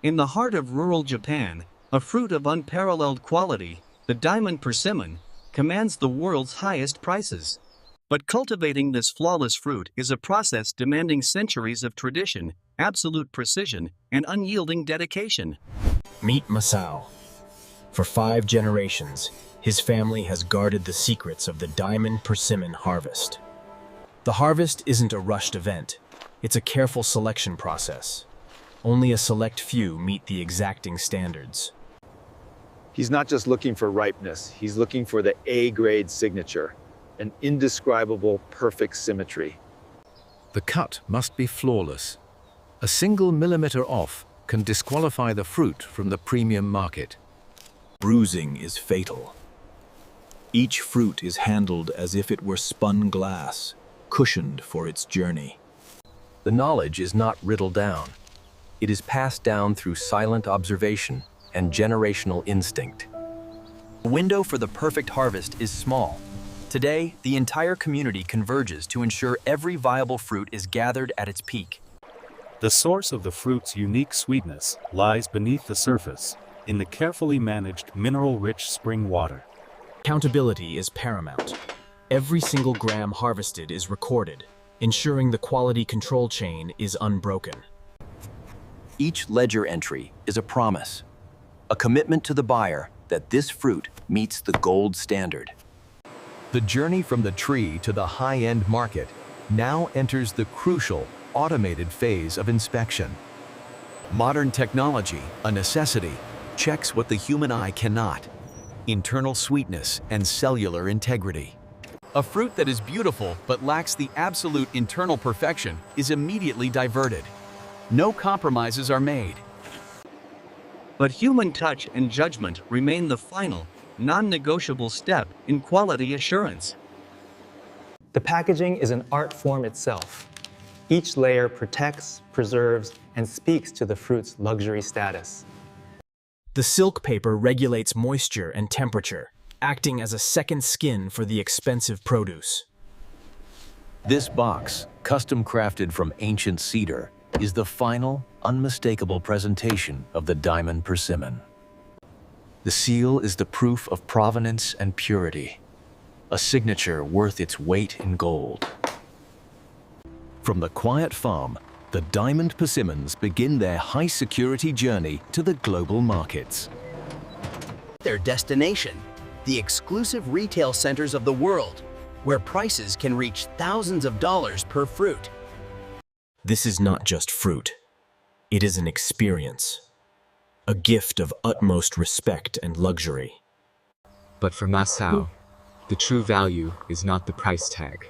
In the heart of rural Japan, a fruit of unparalleled quality, the diamond persimmon, commands the world's highest prices. But cultivating this flawless fruit is a process demanding centuries of tradition, absolute precision, and unyielding dedication. Meet Masao. For 5 generations, his family has guarded the secrets of the diamond persimmon harvest. The harvest isn't a rushed event. It's a careful selection process. Only a select few meet the exacting standards. He's not just looking for ripeness, he's looking for the A-grade signature, an indescribable, perfect symmetry. The cut must be flawless. A single millimeter off can disqualify the fruit from the premium market. Bruising is fatal. Each fruit is handled as if it were spun glass, cushioned for its journey. The knowledge is not riddled down. It is passed down through silent observation and generational instinct. The window for the perfect harvest is small. Today, the entire community converges to ensure every viable fruit is gathered at its peak. The source of the fruit's unique sweetness lies beneath the surface, in the carefully managed mineral-rich spring water. Accountability is paramount. Every single gram harvested is recorded, ensuring the quality control chain is unbroken. Each ledger entry is a promise, a commitment to the buyer that this fruit meets the gold standard. The journey from the tree to the high-end market now enters the crucial, automated phase of inspection. Modern technology, a necessity, checks what the human eye cannot: internal sweetness and cellular integrity. A fruit that is beautiful but lacks the absolute internal perfection is immediately diverted. No compromises are made. But human touch and judgment remain the final, non-negotiable step in quality assurance. The packaging is an art form itself. Each layer protects, preserves, and speaks to the fruit's luxury status. The silk paper regulates moisture and temperature, acting as a second skin for the expensive produce. This box, custom crafted from ancient cedar, is the final, unmistakable presentation of the diamond persimmon. The seal is the proof of provenance and purity, a signature worth its weight in gold. From the quiet farm, the diamond persimmons begin their high-security journey to the global markets. Their destination, the exclusive retail centers of the world, where prices can reach thousands of dollars per fruit. This is not just fruit. It is an experience, a gift of utmost respect and luxury. But for Masao, the true value is not the price tag.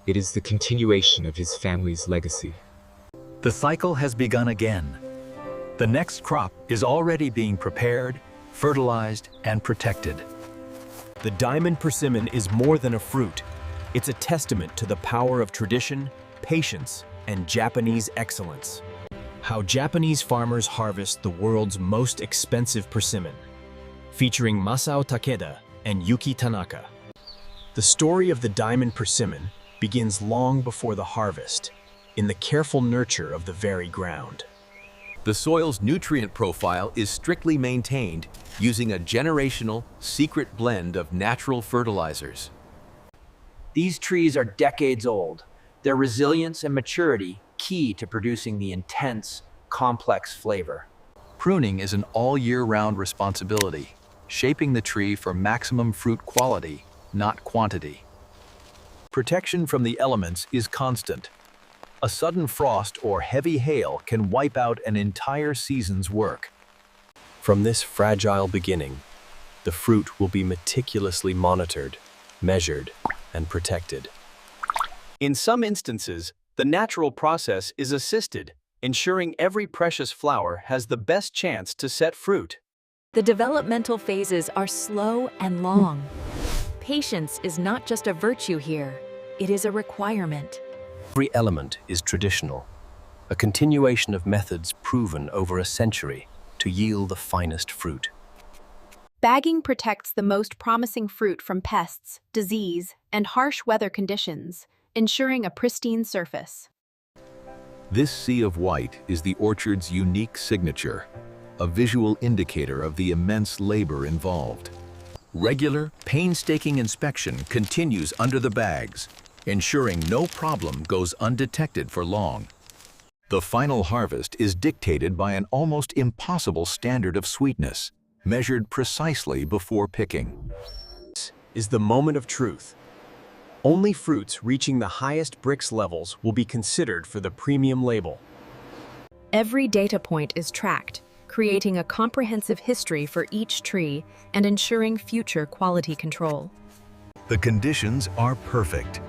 It is the continuation of his family's legacy. The cycle has begun again. The next crop is already being prepared, fertilized, and protected. The diamond persimmon is more than a fruit. It's a testament to the power of tradition, patience, and Japanese excellence. How Japanese farmers harvest the world's most expensive persimmon, featuring Masao Takeda and Yuki Tanaka. The story of the diamond persimmon begins long before the harvest, in the careful nurture of the very ground. The soil's nutrient profile is strictly maintained using a generational, secret blend of natural fertilizers. These trees are decades old, their resilience and maturity key to producing the intense, complex flavor. Pruning is an all-year-round responsibility, shaping the tree for maximum fruit quality, not quantity. Protection from the elements is constant. A sudden frost or heavy hail can wipe out an entire season's work. From this fragile beginning, the fruit will be meticulously monitored, measured, and protected. In some instances, the natural process is assisted, ensuring every precious flower has the best chance to set fruit. The developmental phases are slow and long. Patience is not just a virtue here, it is a requirement. Every element is traditional, a continuation of methods proven over a century to yield the finest fruit. Bagging protects the most promising fruit from pests, disease, and harsh weather conditions, ensuring a pristine surface. This sea of white is the orchard's unique signature, a visual indicator of the immense labor involved. Regular, painstaking inspection continues under the bags, ensuring no problem goes undetected for long. The final harvest is dictated by an almost impossible standard of sweetness, measured precisely before picking. This is the moment of truth. Only fruits reaching the highest Brix levels will be considered for the premium label. Every data point is tracked, creating a comprehensive history for each tree and ensuring future quality control. The conditions are perfect.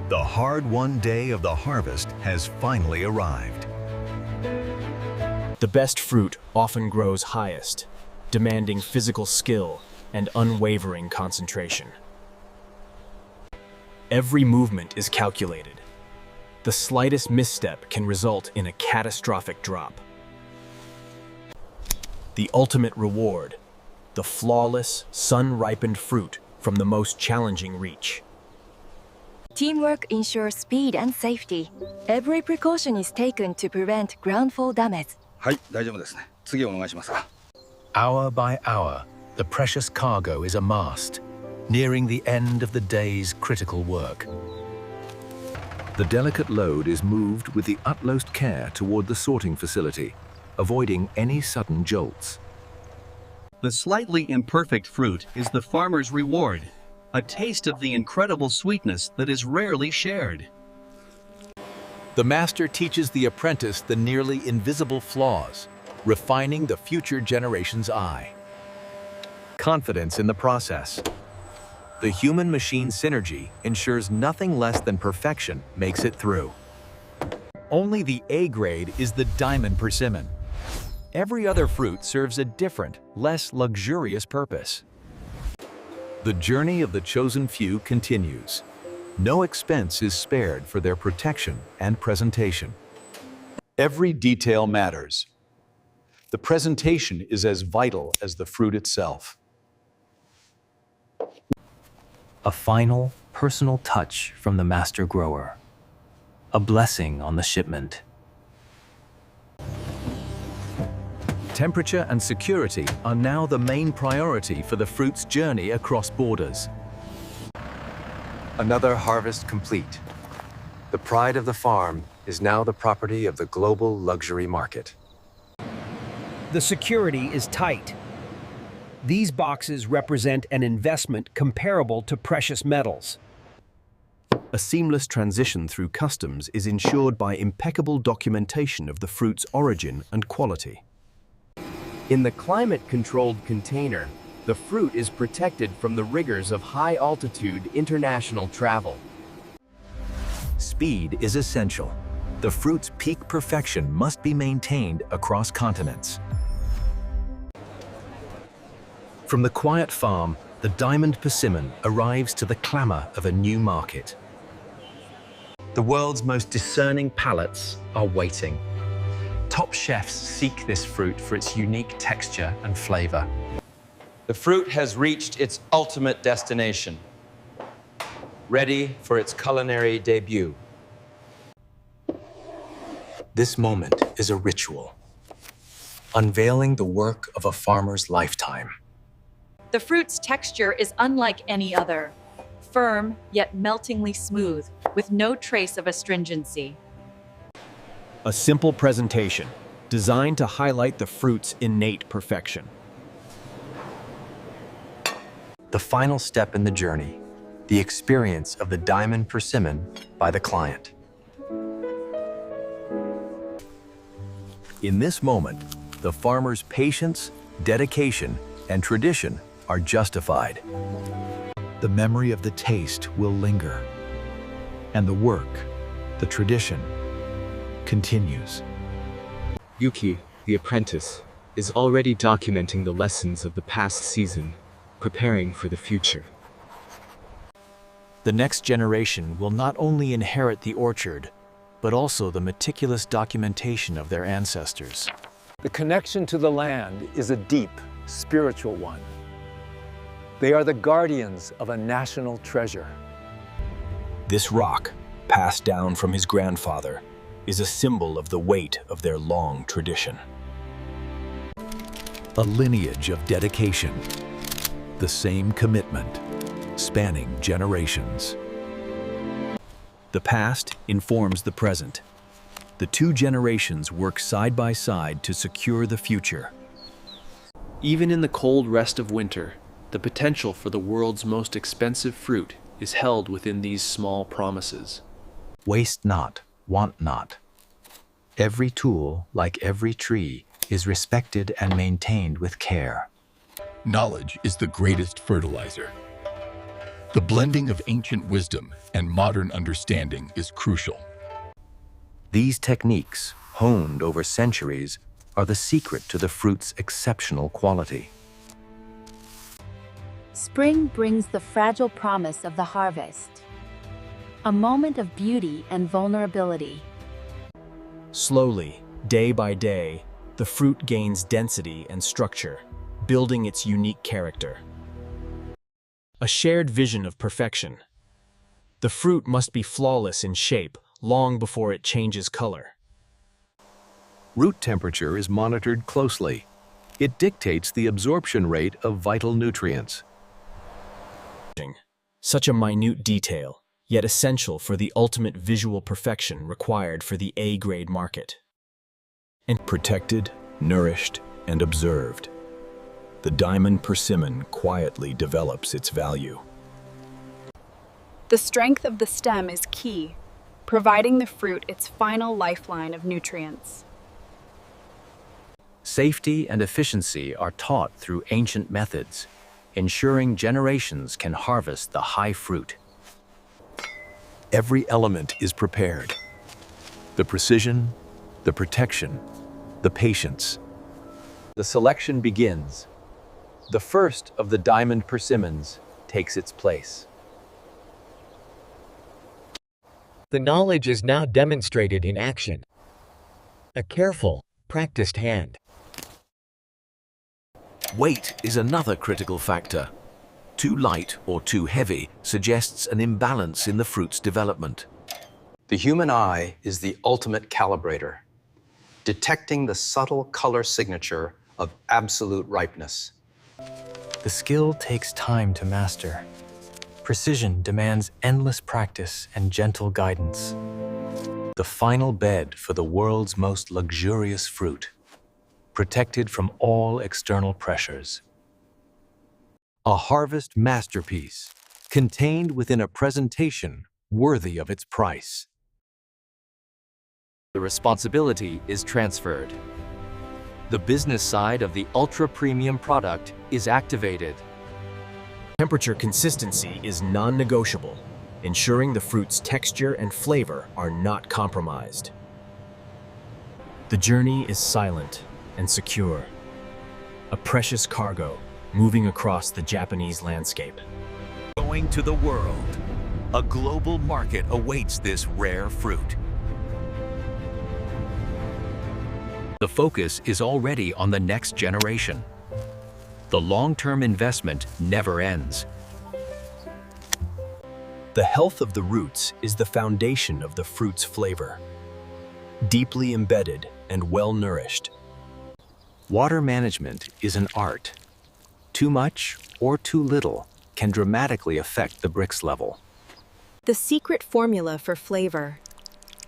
The hard-won day of the harvest has finally arrived. The best fruit often grows highest, demanding physical skill and unwavering concentration. Every movement is calculated. The slightest misstep can result in a catastrophic drop. The ultimate reward, the flawless, sun-ripened fruit from the most challenging reach. Teamwork ensures speed and safety. Every precaution is taken to prevent groundfall damage. はい、大丈夫ですね。次お願いします。 Hour by hour, the precious cargo is amassed, nearing the end of the day's critical work. The delicate load is moved with the utmost care toward the sorting facility, avoiding any sudden jolts. The slightly imperfect fruit is the farmer's reward, a taste of the incredible sweetness that is rarely shared. The master teaches the apprentice the nearly invisible flaws, refining the future generation's eye. Confidence in the process. The human-machine synergy ensures nothing less than perfection makes it through. Only the A grade is the diamond persimmon. Every other fruit serves a different, less luxurious purpose. The journey of the chosen few continues. No expense is spared for their protection and presentation. Every detail matters. The presentation is as vital as the fruit itself. A final, personal touch from the master grower. A blessing on the shipment. Temperature and security are now the main priority for the fruit's journey across borders. Another harvest complete. The pride of the farm is now the property of the global luxury market. The security is tight. These boxes represent an investment comparable to precious metals. A seamless transition through customs is ensured by impeccable documentation of the fruit's origin and quality. In the climate-controlled container, the fruit is protected from the rigors of high-altitude international travel. Speed is essential. The fruit's peak perfection must be maintained across continents. From the quiet farm, the diamond persimmon arrives to the clamor of a new market. The world's most discerning palates are waiting. Top chefs seek this fruit for its unique texture and flavor. The fruit has reached its ultimate destination, ready for its culinary debut. This moment is a ritual, unveiling the work of a farmer's lifetime. The fruit's texture is unlike any other, firm yet meltingly smooth, with no trace of astringency. A simple presentation, designed to highlight the fruit's innate perfection. The final step in the journey, the experience of the diamond persimmon by the client. In this moment, the farmer's patience, dedication, and tradition are justified. The memory of the taste will linger, and the work, the tradition, continues. Yuki, the apprentice, is already documenting the lessons of the past season, preparing for the future. The next generation will not only inherit the orchard, but also the meticulous documentation of their ancestors. The connection to the land is a deep, spiritual one. They are the guardians of a national treasure. This rock, passed down from his grandfather, is a symbol of the weight of their long tradition. A lineage of dedication, the same commitment, spanning generations. The past informs the present. The two generations work side by side to secure the future. Even in the cold rest of winter, the potential for the world's most expensive fruit is held within these small promises. Waste not, want not. Every tool, like every tree, is respected and maintained with care. Knowledge is the greatest fertilizer. The blending of ancient wisdom and modern understanding is crucial. These techniques, honed over centuries, are the secret to the fruit's exceptional quality. Spring brings the fragile promise of the harvest, a moment of beauty and vulnerability. Slowly, day by day, the fruit gains density and structure, building its unique character. A shared vision of perfection. The fruit must be flawless in shape long before it changes color. Root temperature is monitored closely. It dictates the absorption rate of vital nutrients. Such a minute detail, yet essential for the ultimate visual perfection required for the A-grade market. And protected, nourished, and observed, the diamond persimmon quietly develops its value. The strength of the stem is key, providing the fruit its final lifeline of nutrients. Safety and efficiency are taught through ancient methods, ensuring generations can harvest the high fruit. Every element is prepared. The precision, the protection, the patience. The selection begins. The first of the diamond persimmons takes its place. The knowledge is now demonstrated in action. A careful, practiced hand. Weight is another critical factor. Too light or too heavy suggests an imbalance in the fruit's development. The human eye is the ultimate calibrator, detecting the subtle color signature of absolute ripeness. The skill takes time to master. Precision demands endless practice and gentle guidance. The final bed for the world's most luxurious fruit, protected from all external pressures. A harvest masterpiece, contained within a presentation worthy of its price. The responsibility is transferred. The business side of the ultra-premium product is activated. Temperature consistency is non-negotiable, ensuring the fruit's texture and flavor are not compromised. The journey is silent and secure, a precious cargo moving across the Japanese landscape. Going to the world, a global market awaits this rare fruit. The focus is already on the next generation. The long-term investment never ends. The health of the roots is the foundation of the fruit's flavor. Deeply embedded and well-nourished. Water management is an art. Too much or too little can dramatically affect the brix level. The secret formula for flavor.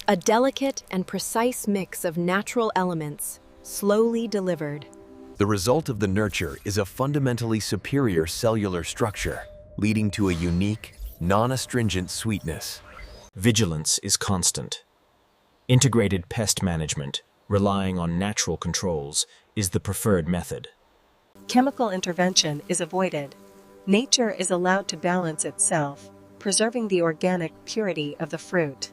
A delicate and precise mix of natural elements, slowly delivered. The result of the nurture is a fundamentally superior cellular structure, leading to a unique, non-astringent sweetness. Vigilance is constant. Integrated pest management, relying on natural controls, is the preferred method. Chemical intervention is avoided. Nature is allowed to balance itself, preserving the organic purity of the fruit.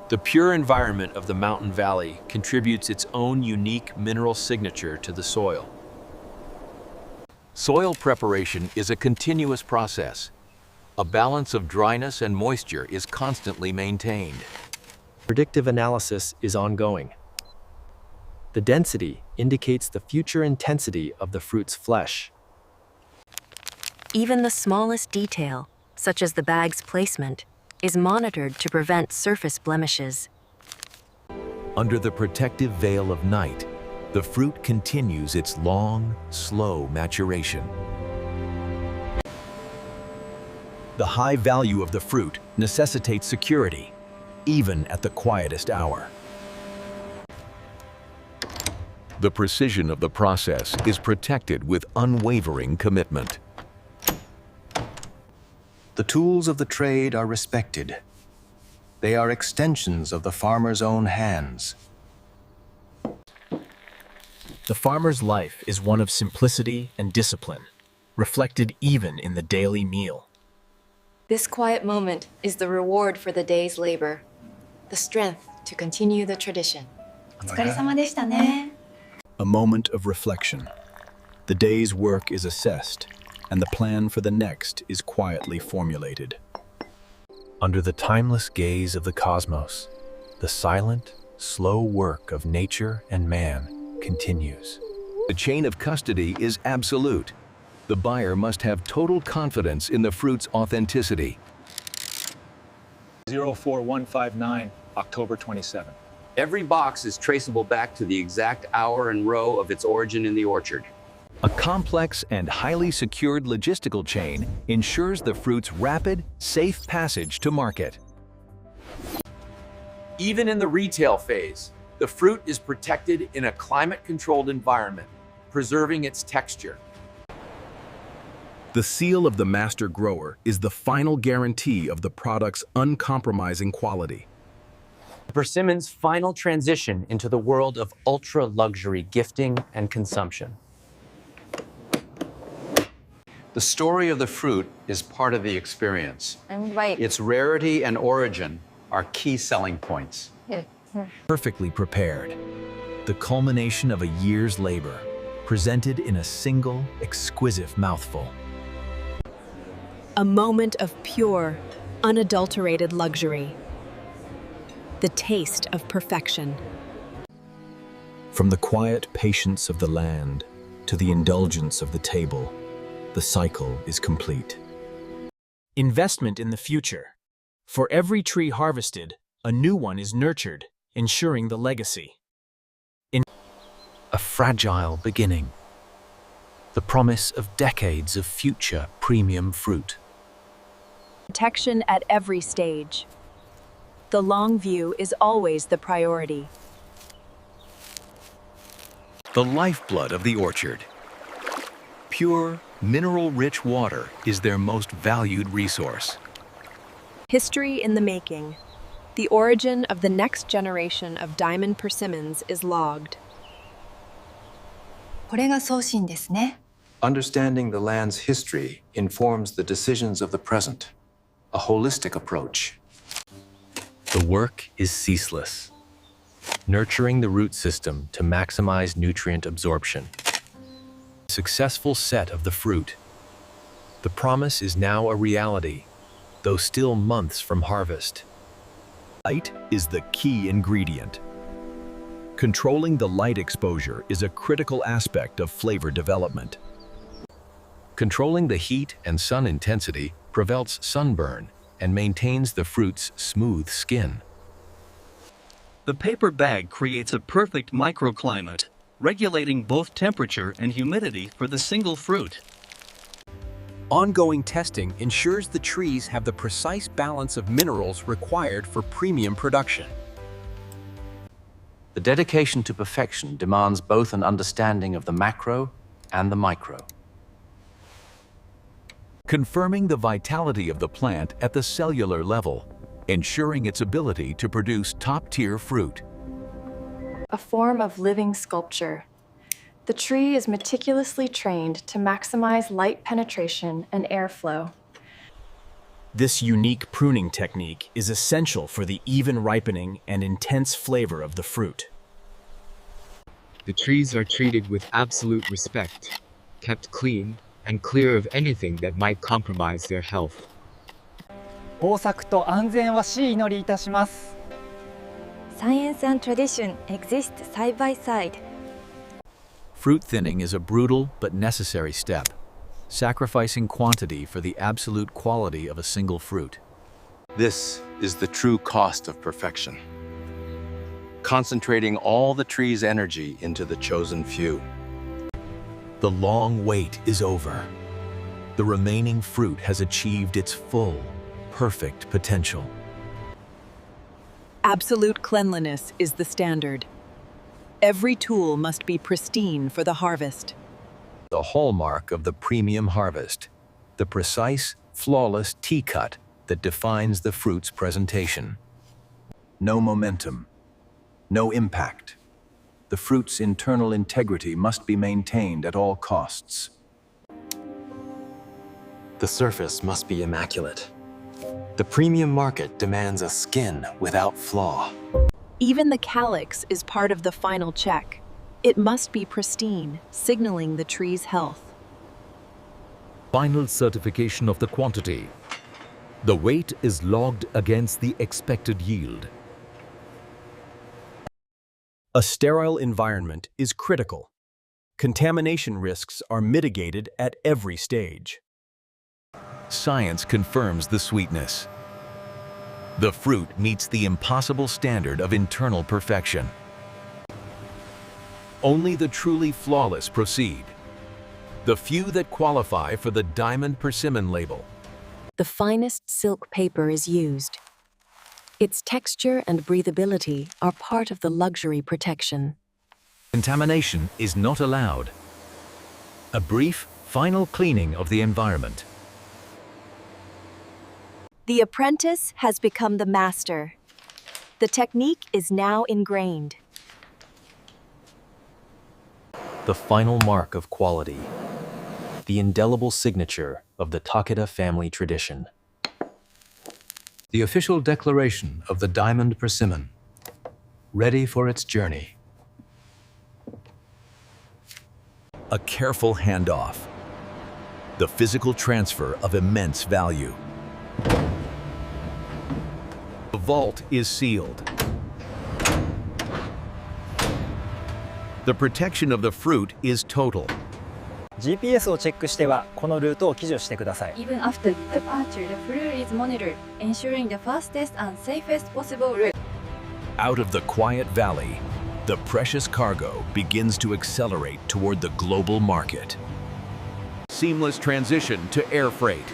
The pure environment of the mountain valley contributes its own unique mineral signature to the soil. Soil preparation is a continuous process. A balance of dryness and moisture is constantly maintained. Predictive analysis is ongoing. The density indicates the future intensity of the fruit's flesh. Even the smallest detail, such as the bag's placement, is monitored to prevent surface blemishes. Under the protective veil of night, the fruit continues its long, slow maturation. The high value of the fruit necessitates security, even at the quietest hour. The precision of the process is protected with unwavering commitment. The tools of the trade are respected. They are extensions of the farmer's own hands. The farmer's life is one of simplicity and discipline, reflected even in the daily meal. This quiet moment is the reward for the day's labor, the strength to continue the tradition. お疲れ様でしたね. A moment of reflection. The day's work is assessed, and the plan for the next is quietly formulated. Under the timeless gaze of the cosmos, the silent, slow work of nature and man continues. The chain of custody is absolute. The buyer must have total confidence in the fruit's authenticity. 04159, October 27. Every box is traceable back to the exact hour and row of its origin in the orchard. A complex and highly secured logistical chain ensures the fruit's rapid, safe passage to market. Even in the retail phase, the fruit is protected in a climate-controlled environment, preserving its texture. The seal of the master grower is the final guarantee of the product's uncompromising quality. Persimmon's final transition into the world of ultra-luxury gifting and consumption. The story of the fruit is part of the experience. I'm right. Its rarity and origin are key selling points. Perfectly prepared. The culmination of a year's labor, presented in a single, exquisite mouthful. A moment of pure, unadulterated luxury. The taste of perfection. From the quiet patience of the land to the indulgence of the table, the cycle is complete. Investment in the future. For every tree harvested, a new one is nurtured, ensuring the legacy. A fragile beginning. The promise of decades of future premium fruit. Protection at every stage. The long view is always the priority. The lifeblood of the orchard. Pure, mineral-rich water is their most valued resource. History in the making. The origin of the next generation of diamond persimmons is logged. これが送信ですね. Understanding the land's history informs the decisions of the present. A holistic approach. The work is ceaseless, nurturing the root system to maximize nutrient absorption. Successful set of the fruit. The promise is now a reality, though still months from harvest. Light is the key ingredient. Controlling the light exposure is a critical aspect of flavor development. Controlling the heat and sun intensity prevents sunburn and maintains the fruit's smooth skin. The paper bag creates a perfect microclimate, regulating both temperature and humidity for the single fruit. Ongoing testing ensures the trees have the precise balance of minerals required for premium production. The dedication to perfection demands both an understanding of the macro and the micro. Confirming the vitality of the plant at the cellular level, ensuring its ability to produce top-tier fruit. A form of living sculpture. The tree is meticulously trained to maximize light penetration and airflow. This unique pruning technique is essential for the even ripening and intense flavor of the fruit. The trees are treated with absolute respect, kept clean, and clear of anything that might compromise their health. 豊作と安全はし祈りいたします。 Science and tradition exist side by side. Fruit thinning is a brutal but necessary step, sacrificing quantity for the absolute quality of a single fruit. This is the true cost of perfection. concentrating all the tree's energy into the chosen few. The long wait is over. The remaining fruit has achieved its full, perfect potential. Absolute cleanliness is the standard. Every tool must be pristine for the harvest. The hallmark of the premium harvest, the precise, flawless T-cut that defines the fruit's presentation. No momentum, no impact. The fruit's internal integrity must be maintained at all costs. The surface must be immaculate. The premium market demands a skin without flaw. Even the calyx is part of the final check. It must be pristine, signaling the tree's health. Final certification of the quantity. The weight is logged against the expected yield. A sterile environment is critical. Contamination risks are mitigated at every stage. Science confirms the sweetness. The fruit meets the impossible standard of internal perfection. Only the truly flawless proceed. The few that qualify for the Diamond Persimmon label. The finest silk paper is used. Its texture and breathability are part of the luxury protection. Contamination is not allowed. A brief, final cleaning of the environment. The apprentice has become the master. The technique is now ingrained. The final mark of quality. The indelible signature of the Takeda family tradition. The official declaration of the Diamond Persimmon. Ready for its journey. A careful handoff. The physical transfer of immense value. The vault is sealed. The protection of the fruit is total. GPS をチェックしてはこのルートを記述してください。 Even after departure, the fruit is monitored, ensuring the fastest and safest possible route. Out of the quiet valley, the precious cargo begins to accelerate toward the global market. Seamless transition to air freight.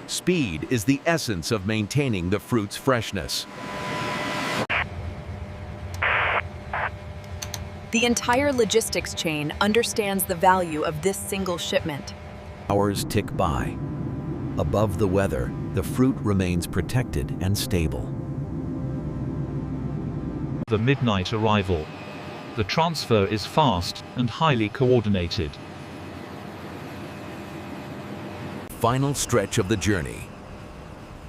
Speed is the essence of maintaining the fruit's freshness. The entire logistics chain understands the value of this single shipment. Hours tick by. Above the weather, the fruit remains protected and stable. The midnight arrival. The transfer is fast and highly coordinated. Final stretch of the journey.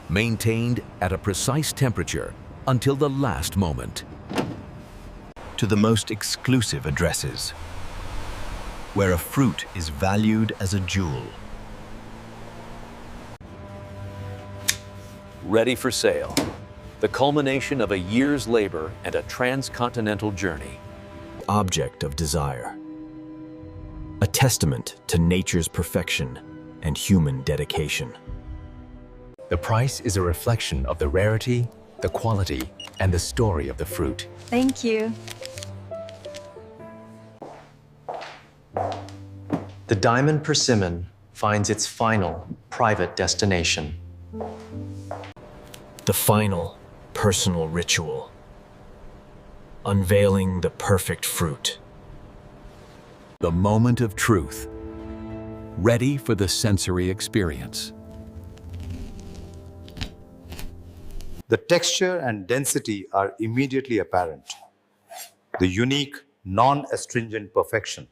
Maintained at a precise temperature until the last moment. To the most exclusive addresses, where a fruit is valued as a jewel. Ready for sale. The culmination of a year's labor and a transcontinental journey. Object of desire. A testament to nature's perfection and human dedication. The price is a reflection of the rarity, the quality, and the story of the fruit. Thank you. The Diamond Persimmon finds its final, private destination. The final, personal ritual. Unveiling the perfect fruit. The moment of truth. Ready for the sensory experience. The texture and density are immediately apparent. The unique, non-astringent perfection.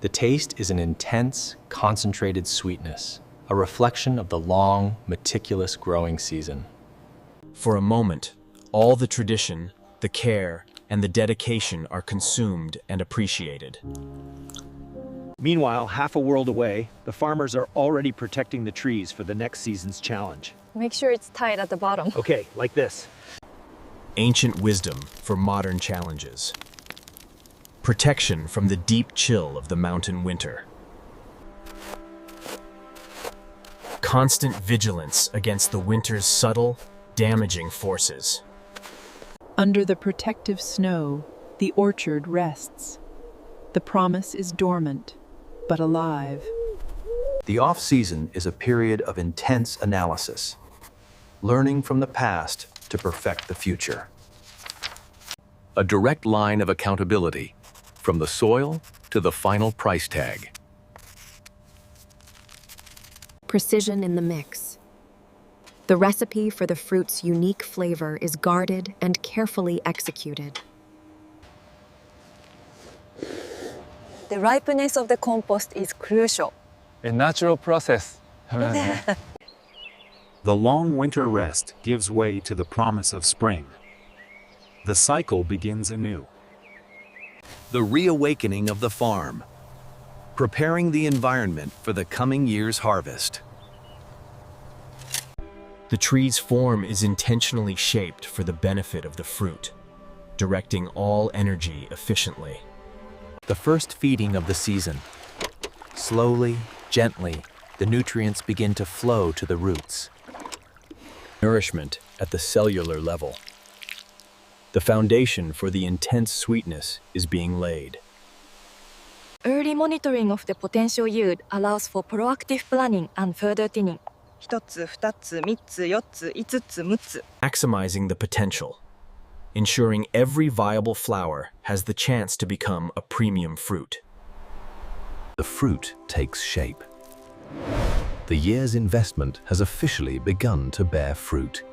The taste is an intense, concentrated sweetness, a reflection of the long, meticulous growing season. For a moment, all the tradition, the care, and the dedication are consumed and appreciated. Meanwhile, half a world away, the farmers are already protecting the trees for the next season's challenge. Make sure it's tight at the bottom. Okay, like this. Ancient wisdom for modern challenges. Protection from the deep chill of the mountain winter. Constant vigilance against the winter's subtle, damaging forces. Under the protective snow, the orchard rests. The promise is dormant, but alive. The off-season is a period of intense analysis, learning from the past to perfect the future. A direct line of accountability, from the soil to the final price tag. Precision in the mix. The recipe for the fruit's unique flavor is guarded and carefully executed. The ripeness of the compost is crucial. A natural process. The long winter rest gives way to the promise of spring. The cycle begins anew. The reawakening of the farm, preparing the environment for the coming year's harvest. The tree's form is intentionally shaped for the benefit of the fruit, directing all energy efficiently. The first feeding of the season. Slowly, gently, the nutrients begin to flow to the roots. Nourishment at the cellular level. The foundation for the intense sweetness is being laid. Early monitoring of the potential yield allows for proactive planning and further thinning. 1つ、2つ、3つ、4つ、5つ、6つ. Maximizing the potential, ensuring every viable flower has the chance to become a premium fruit. The fruit takes shape. The year's investment has officially begun to bear fruit.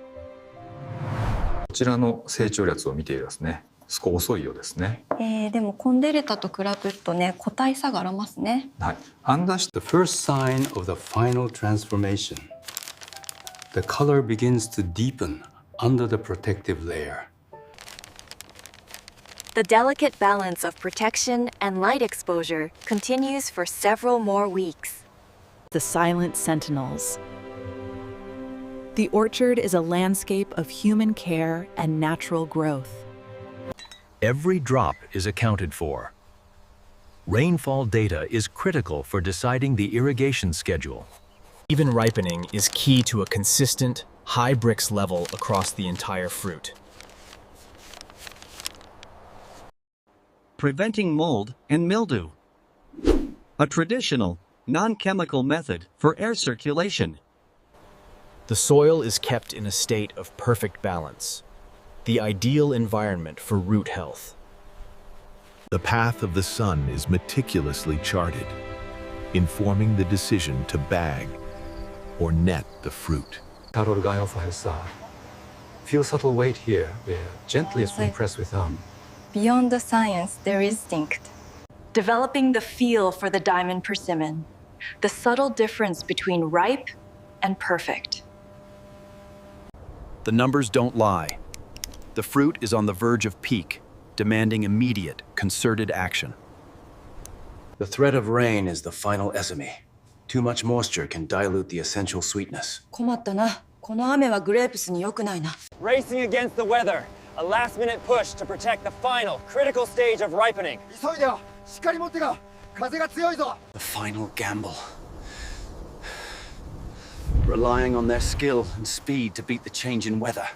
こちらの成長率を見ていますね。少し遅いようですね。でもコンデレタと比べるとね、個体差がありますね。はい。The first sign of the final transformation. The color begins to deepen under the protective layer. The delicate balance of protection and light exposure continues for several more weeks. The silent sentinels. The orchard is a landscape of human care and natural growth. Every drop is accounted for. Rainfall data is critical for deciding the irrigation schedule. Even ripening is key to a consistent, high Brix level across the entire fruit. Preventing mold and mildew. A traditional, non-chemical method for air circulation. The soil is kept in a state of perfect balance, the ideal environment for root health. The path of the sun is meticulously charted, informing the decision to bag or net the fruit. Carol guy also has feel subtle weight here, where gently as we press with thumb. Beyond the science, there is instinct. Developing the feel for the diamond persimmon. The subtle difference between ripe and perfect. The numbers don't lie. The fruit is on the verge of peak, demanding immediate, concerted action. The threat of rain is the final estimate. Too much moisture can dilute the essential sweetness. 困ったな。この雨はグレープスに良くないな。 Racing against the weather. A last-minute push to protect the final, critical stage of ripening. 急いでよ。しっかり持ってか。風が強いぞ。 The final gamble. Relying on their skill and speed to beat the change in weather.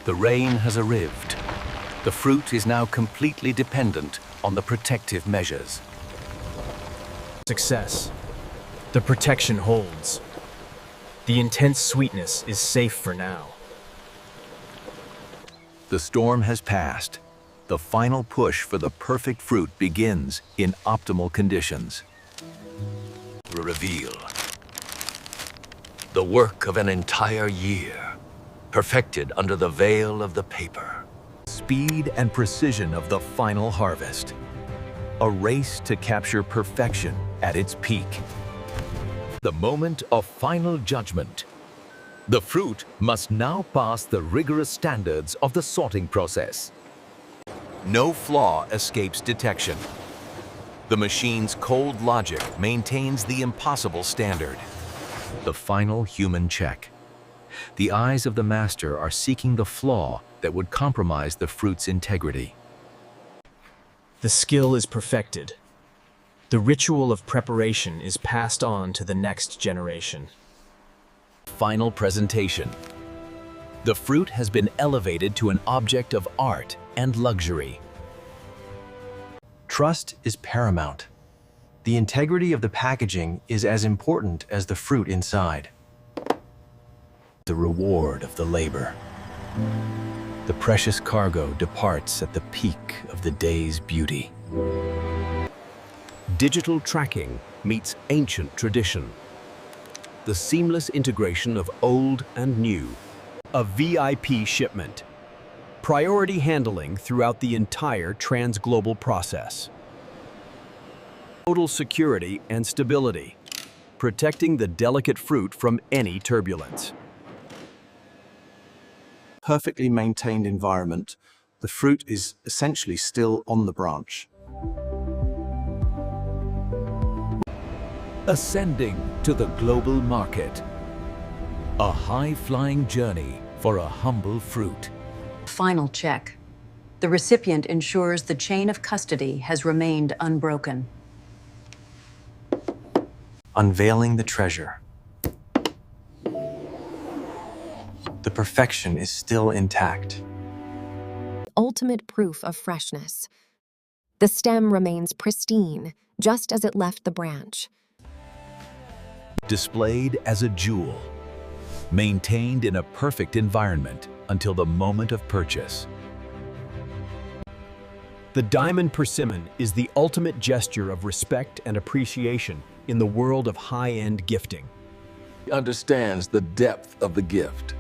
The rain has arrived. The fruit is now completely dependent on the protective measures. Success. The protection holds. The intense sweetness is safe for now. The storm has passed. The final push for the perfect fruit begins in optimal conditions. The reveal. The work of an entire year, perfected under the veil of the paper. Speed and precision of the final harvest. A race to capture perfection at its peak. The moment of final judgment. The fruit must now pass the rigorous standards of the sorting process. No flaw escapes detection. The machine's cold logic maintains the impossible standard. The final human check. The eyes of the master are seeking the flaw that would compromise the fruit's integrity. The skill is perfected. The ritual of preparation is passed on to the next generation. Final presentation. The fruit has been elevated to an object of art and luxury. Trust is paramount. The integrity of the packaging is as important as the fruit inside. The reward of the labor. The precious cargo departs at the peak of the day's beauty. Digital tracking meets ancient tradition. The seamless integration of old and new. A VIP shipment. Priority handling throughout the entire trans-global process. Total security and stability, protecting the delicate fruit from any turbulence. Perfectly maintained environment, the fruit is essentially still on the branch. Ascending to the global market. A high-flying journey for a humble fruit. Final check. The recipient ensures the chain of custody has remained unbroken. Unveiling the treasure. The perfection is still intact. Ultimate proof of freshness. The stem remains pristine, just as it left the branch. Displayed as a jewel. Maintained in a perfect environment until the moment of purchase. The diamond persimmon is the ultimate gesture of respect and appreciation in the world of high-end gifting. He understands the depth of the gift,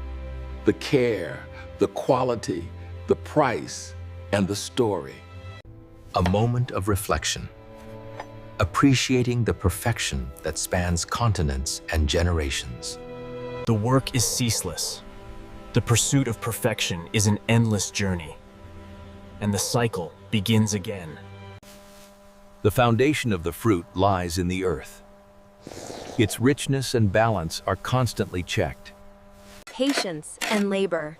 the care, the quality, the price, and the story. A moment of reflection, appreciating the perfection that spans continents and generations. The work is ceaseless. The pursuit of perfection is an endless journey, and the cycle begins again. The foundation of the fruit lies in the earth. Its richness and balance are constantly checked. Patience and labor.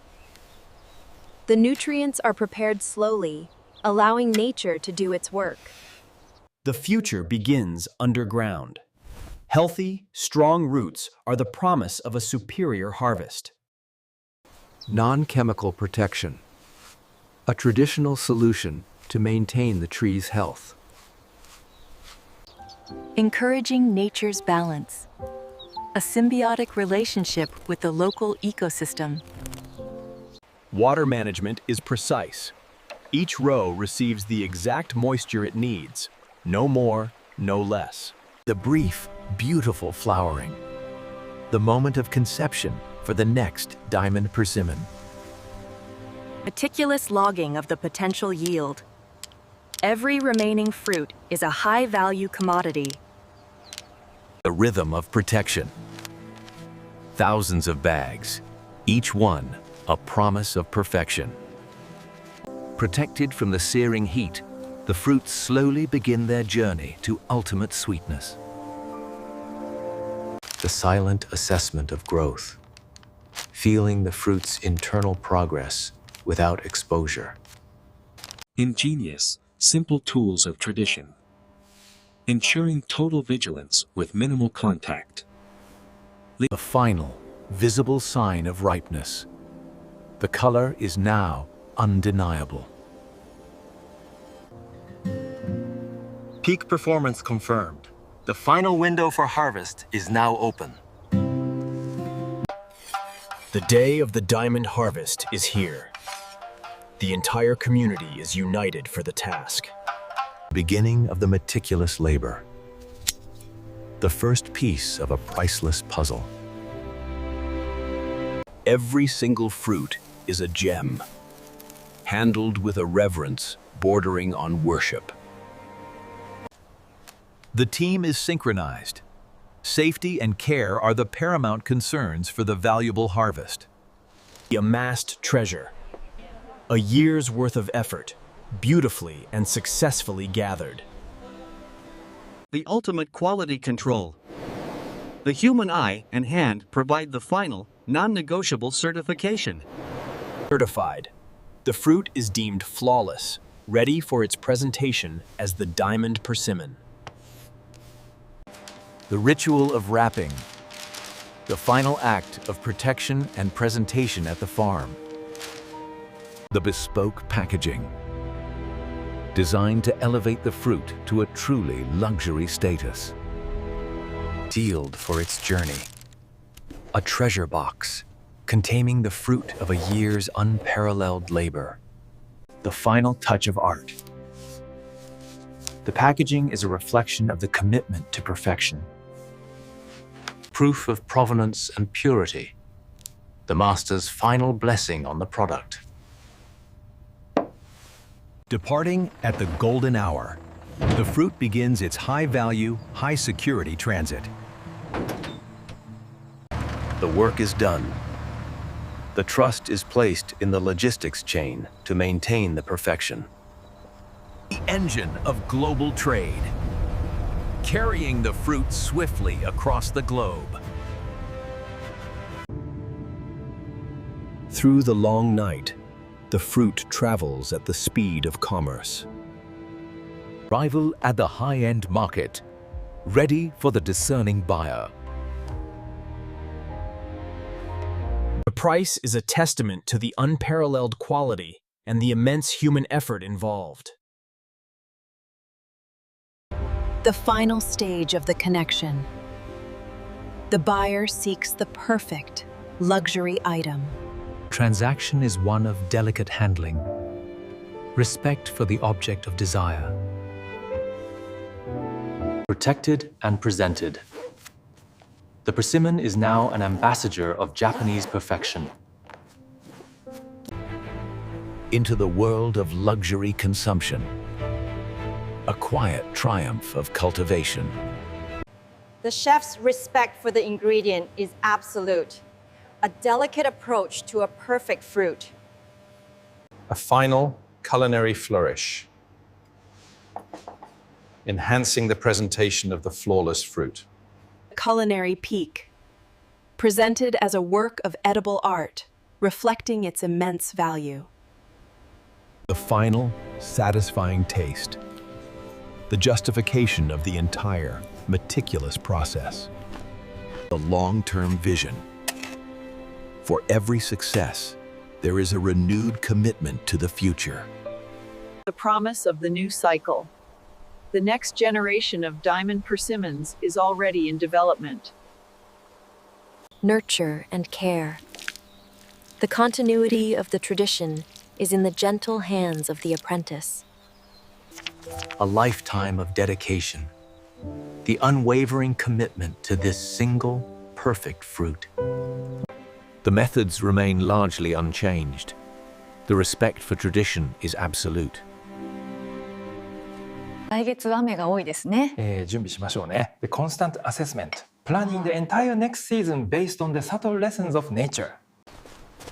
The nutrients are prepared slowly, allowing nature to do its work. The future begins underground. Healthy, strong roots are the promise of a superior harvest. Non-chemical protection. A traditional solution to maintain the tree's health. Encouraging nature's balance. A symbiotic relationship with the local ecosystem. Water management is precise. Each row receives the exact moisture it needs. No more, no less. The brief, beautiful flowering. The moment of conception for the next diamond persimmon. Meticulous logging of the potential yield. Every remaining fruit is a high-value commodity. The rhythm of protection. Thousands of bags, each one a promise of perfection. Protected from the searing heat, the fruits slowly begin their journey to ultimate sweetness. The silent assessment of growth. Feeling the fruit's internal progress without exposure. Ingenious, simple tools of tradition. Ensuring total vigilance with minimal contact. The final, visible sign of ripeness. The color is now undeniable. Peak performance confirmed. The final window for harvest is now open. The day of the diamond harvest is here. The entire community is united for the task. Beginning of the meticulous labor. The first piece of a priceless puzzle. Every single fruit is a gem, handled with a reverence bordering on worship. The team is synchronized. Safety and care are the paramount concerns for the valuable harvest. The amassed treasure. A year's worth of effort, beautifully and successfully gathered. The ultimate quality control. The human eye and hand provide the final, non-negotiable certification. Certified. The fruit is deemed flawless, ready for its presentation as the diamond persimmon. The ritual of wrapping. The final act of protection and presentation at the farm. The bespoke packaging, designed to elevate the fruit to a truly luxury status. Sealed for its journey. A treasure box containing the fruit of a year's unparalleled labor. The final touch of art. The packaging is a reflection of the commitment to perfection. Proof of provenance and purity. The master's final blessing on the product. Departing at the golden hour, the fruit begins its high-value, high-security transit. The work is done. The trust is placed in the logistics chain to maintain the perfection. The engine of global trade, carrying the fruit swiftly across the globe. Through the long night, the fruit travels at the speed of commerce. Arrival at the high-end market, ready for the discerning buyer. The price is a testament to the unparalleled quality and the immense human effort involved. The final stage of the connection. The buyer seeks the perfect luxury item. Transaction is one of delicate handling, respect for the object of desire. Protected and presented. The Persimmon is now an ambassador of Japanese perfection. Into the world of luxury consumption. A quiet triumph of cultivation. The chef's respect for the ingredient is absolute. A delicate approach to a perfect fruit. A final culinary flourish, enhancing the presentation of the flawless fruit. Culinary peak, presented as a work of edible art, reflecting its immense value. The final, satisfying taste. The justification of the entire, meticulous process. The long-term vision. For every success, there is a renewed commitment to the future. The promise of the new cycle. The next generation of diamond persimmons is already in development. Nurture and care. The continuity of the tradition is in the gentle hands of the apprentice. A lifetime of dedication. The unwavering commitment to this single, perfect fruit. The methods remain largely unchanged. The respect for tradition is absolute. 来月は雨が多いですね。準備しましょうね。The constant assessment. Planning the entire next season based on the subtle lessons of nature.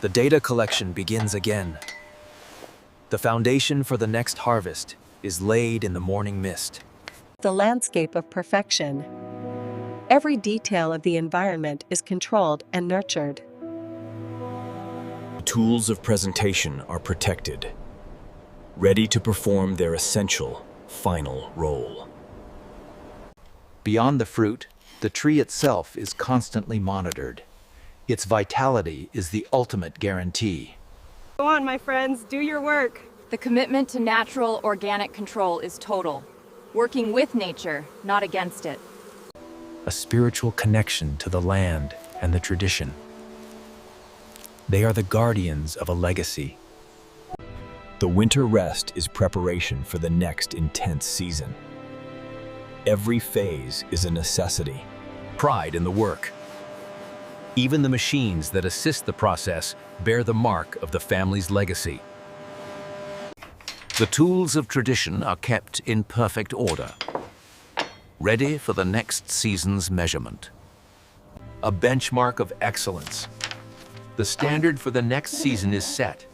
The data collection begins again. The foundation for the next harvest is laid in the morning mist. The landscape of perfection. Every detail of the environment is controlled and nurtured. The tools of presentation are protected, ready to perform their essential, final role. Beyond the fruit, the tree itself is constantly monitored. Its vitality is the ultimate guarantee. Go on, my friends, do your work. The commitment to natural, organic control is total. Working with nature, not against it. A spiritual connection to the land and the tradition. They are the guardians of a legacy. The winter rest is preparation for the next intense season. Every phase is a necessity. Pride in the work. Even the machines that assist the process bear the mark of the family's legacy. The tools of tradition are kept in perfect order, ready for the next season's measurement. A benchmark of excellence. The standard for the next season is set,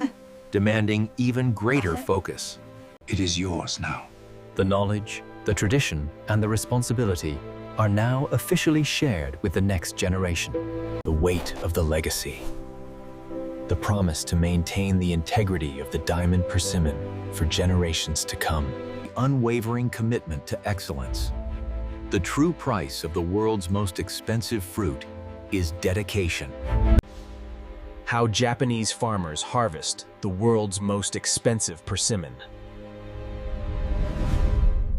demanding even greater focus. It is yours now. The knowledge, the tradition, and the responsibility are now officially shared with the next generation. The weight of the legacy. The promise to maintain the integrity of the diamond persimmon for generations to come. The unwavering commitment to excellence. The true price of the world's most expensive fruit is dedication. How Japanese farmers harvest the world's most expensive persimmon.